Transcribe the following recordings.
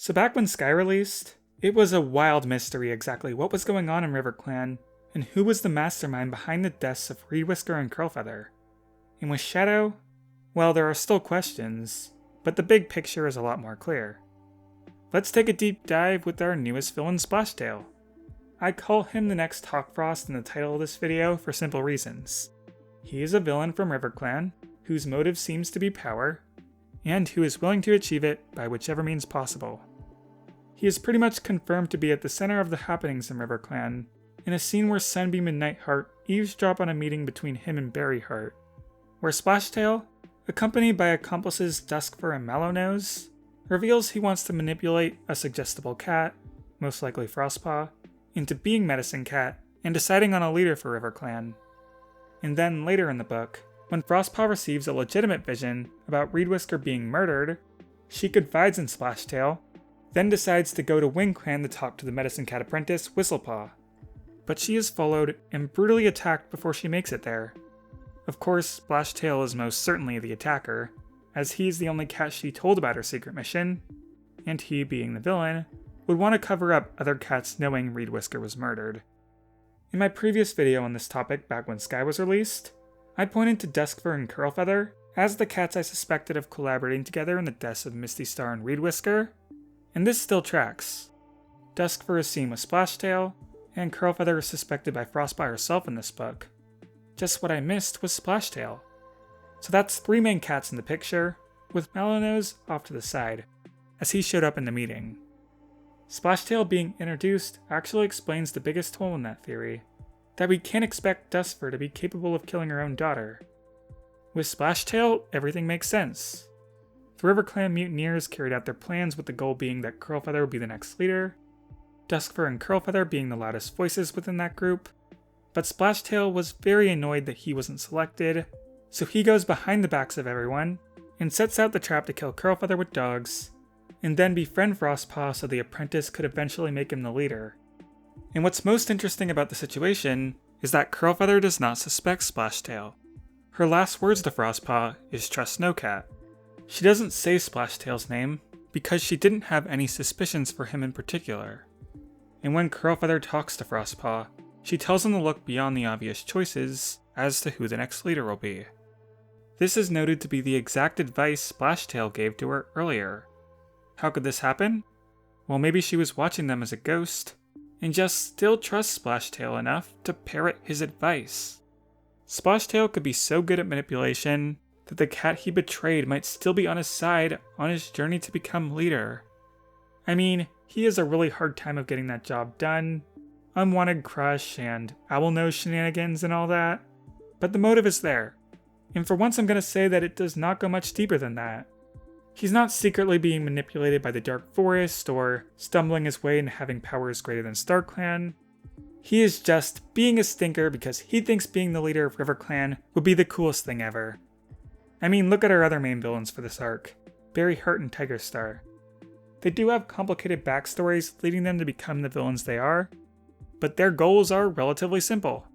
So back when Sky released, it was a wild mystery exactly what was going on in RiverClan, and who was the mastermind behind the deaths of Reed Whisker and Curlfeather. And with Shadow, well, there are still questions, but the big picture is a lot more clear. Let's take a deep dive with our newest villain, Splashtail. I call him the next Hawkfrost in the title of this video for simple reasons. He is a villain from RiverClan, whose motive seems to be power, and who is willing to achieve it by whichever means possible. He is pretty much confirmed to be at the center of the happenings in RiverClan, in a scene where Sunbeam and Nightheart eavesdrop on a meeting between him and Berryheart, where Splashtail, accompanied by accomplices Duskfur and Mallownose, reveals he wants to manipulate a suggestible cat, most likely Frostpaw, into being Medicine Cat and deciding on a leader for RiverClan. And then later in the book, when Frostpaw receives a legitimate vision about Reed Whisker being murdered, she confides in Splashtail, then decides to go to WindClan to talk to the Medicine Cat apprentice, Whistlepaw. But she is followed and brutally attacked before she makes it there. Of course, Splashtail is most certainly the attacker, as he's the only cat she told about her secret mission, and he, being the villain, would want to cover up other cats knowing Reed Whisker was murdered. In my previous video on this topic back when Sky was released, I pointed to Duskfur and Curlfeather as the cats I suspected of collaborating together in the deaths of Misty Star and Reed Whisker, and this still tracks. Duskfur is seen with Splashtail, and Curlfeather is suspected by Frostpaw herself in this book. Just what I missed was Splashtail. So that's 3 main cats in the picture, with Mallownose off to the side, as he showed up in the meeting. Splashtail being introduced actually explains the biggest hole in that theory, that we can't expect Duskfur to be capable of killing her own daughter. With Splashtail, everything makes sense. The RiverClan mutineers carried out their plans with the goal being that Curlfeather would be the next leader, Duskfur and Curlfeather being the loudest voices within that group, but Splashtail was very annoyed that he wasn't selected, so he goes behind the backs of everyone and sets out the trap to kill Curlfeather with dogs, and then befriend Frostpaw so the apprentice could eventually make him the leader. And what's most interesting about the situation is that Curlfeather does not suspect Splashtail. Her last words to Frostpaw is "trust no cat." She doesn't say Splashtail's name because she didn't have any suspicions for him in particular. And when Curlfeather talks to Frostpaw, she tells him to look beyond the obvious choices as to who the next leader will be. This is noted to be the exact advice Splashtail gave to her earlier. How could this happen? Well, maybe she was watching them as a ghost, and just still trusts Splashtail enough to parrot his advice. Splashtail could be so good at manipulation that the cat he betrayed might still be on his side on his journey to become leader. I mean, he has a really hard time of getting that job done, unwanted crush and Owlnose shenanigans and all that, but the motive is there. And for once I'm going to say that it does not go much deeper than that. He's not secretly being manipulated by the Dark Forest or stumbling his way into having powers greater than StarClan. He is just being a stinker because he thinks being the leader of RiverClan would be the coolest thing ever. I mean, look at our other main villains for this arc, Berryheart and Tigerstar. They do have complicated backstories leading them to become the villains they are, but their goals are relatively simple.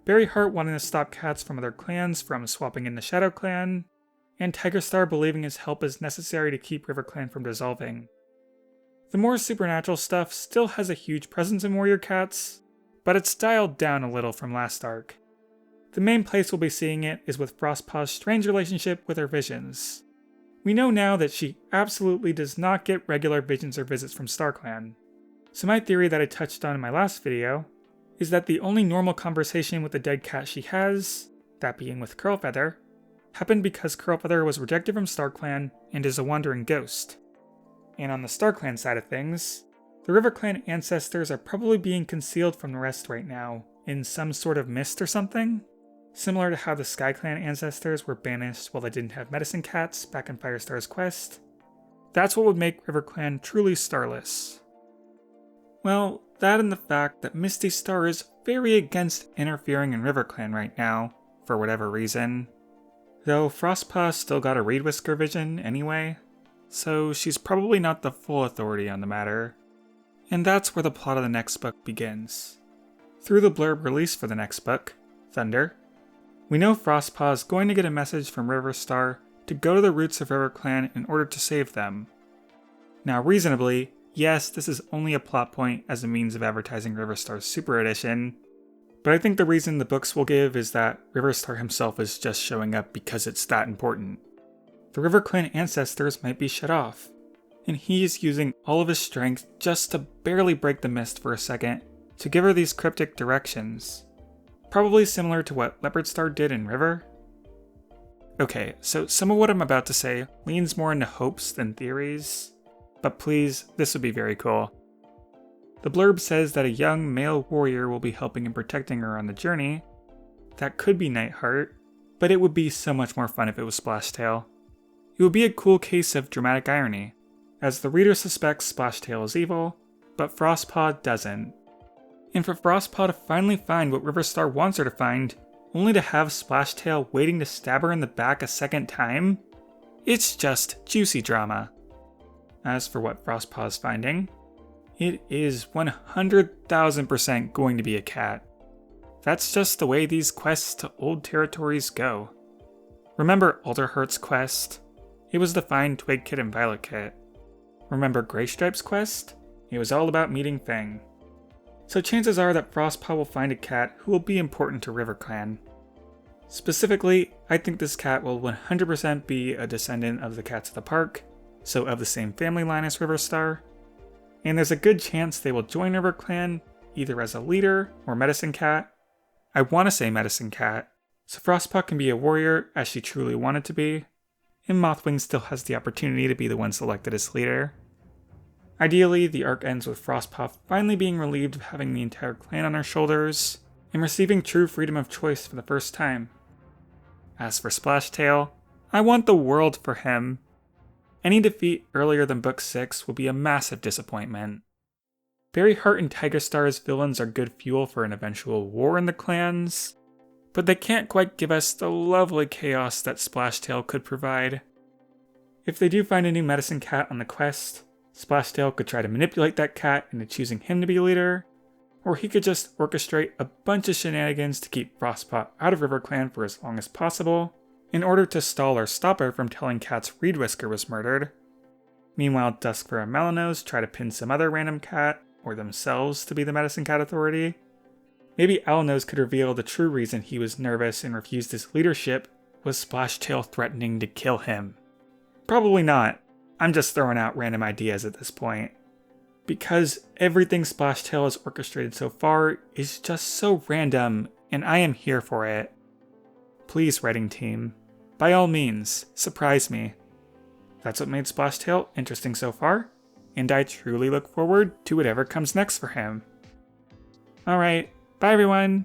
Berryheart wanting to stop cats from other clans from swapping into Shadow Clan, and Tigerstar believing his help is necessary to keep RiverClan from dissolving. The more supernatural stuff still has a huge presence in Warrior Cats, but it's dialed down a little from last arc. The main place we'll be seeing it is with Frostpaw's strange relationship with her visions. We know now that she absolutely does not get regular visions or visits from StarClan. So my theory that I touched on in my last video is that the only normal conversation with the dead cat she has, that being with Curlfeather, happened because Curlfeather was rejected from StarClan and is a wandering ghost. And on the StarClan side of things, the RiverClan ancestors are probably being concealed from the rest right now, in some sort of mist or something, similar to how the SkyClan ancestors were banished while they didn't have medicine cats back in Firestar's quest. That's what would make RiverClan truly starless. Well, that and the fact that Misty Star is very against interfering in RiverClan right now, for whatever reason. Though Frostpaw still got a Reed Whisker vision anyway, so she's probably not the full authority on the matter. And that's where the plot of the next book begins. Through the blurb released for the next book, Thunder, we know Frostpaw is going to get a message from Riverstar to go to the roots of RiverClan in order to save them. Now reasonably, yes, this is only a plot point as a means of advertising Riverstar's Super Edition, but I think the reason the books will give is that Riverstar himself is just showing up because it's that important. The River Clan ancestors might be shut off, and he is using all of his strength just to barely break the mist for a second to give her these cryptic directions. Probably similar to what Leopardstar did in River. Okay, so some of what I'm about to say leans more into hopes than theories, but please, this would be very cool. The blurb says that a young male warrior will be helping and protecting her on the journey. That could be Nightheart, but it would be so much more fun if it was Splashtail. It would be a cool case of dramatic irony, as the reader suspects Splashtail is evil, but Frostpaw doesn't. And for Frostpaw to finally find what Riverstar wants her to find, only to have Splashtail waiting to stab her in the back a second time? It's just juicy drama. As for what Frostpaw is finding, it is 100,000% going to be a cat. That's just the way these quests to old territories go. Remember Alderheart's quest? It was the Find Twig Kit and Violet Kit. Remember Greystripe's quest? It was all about meeting Fang. So chances are that Frostpaw will find a cat who will be important to River Clan. Specifically, I think this cat will 100% be a descendant of the cats of the park, so of the same family line as Riverstar, and there's a good chance they will join River Clan either as a leader or medicine cat. I want to say medicine cat, so Frostpaw can be a warrior as she truly wanted to be, and Mothwing still has the opportunity to be the one selected as leader. Ideally, the arc ends with Frostpaw finally being relieved of having the entire clan on her shoulders, and receiving true freedom of choice for the first time. As for Splashtail, I want the world for him. Any defeat earlier than Book 6 will be a massive disappointment. Fairyheart and Tigerstar's villains are good fuel for an eventual war in the clans, but they can't quite give us the lovely chaos that Splashtail could provide. If they do find a new medicine cat on the quest, Splashtail could try to manipulate that cat into choosing him to be leader, or he could just orchestrate a bunch of shenanigans to keep Frostpaw out of River Clan for as long as possible, in order to stall or stop her from telling cats Reed Whisker was murdered. Meanwhile, Duskfur and Mellownose try to pin some other random cat, or themselves, to be the Medicine Cat Authority. Maybe Owlnose could reveal the true reason he was nervous and refused his leadership was Splashtail threatening to kill him. Probably not. I'm just throwing out random ideas at this point. Because everything Splashtail has orchestrated so far is just so random, and I am here for it. Please, writing team, by all means, surprise me. That's what made Splashtail interesting so far, and I truly look forward to whatever comes next for him. Alright, bye everyone!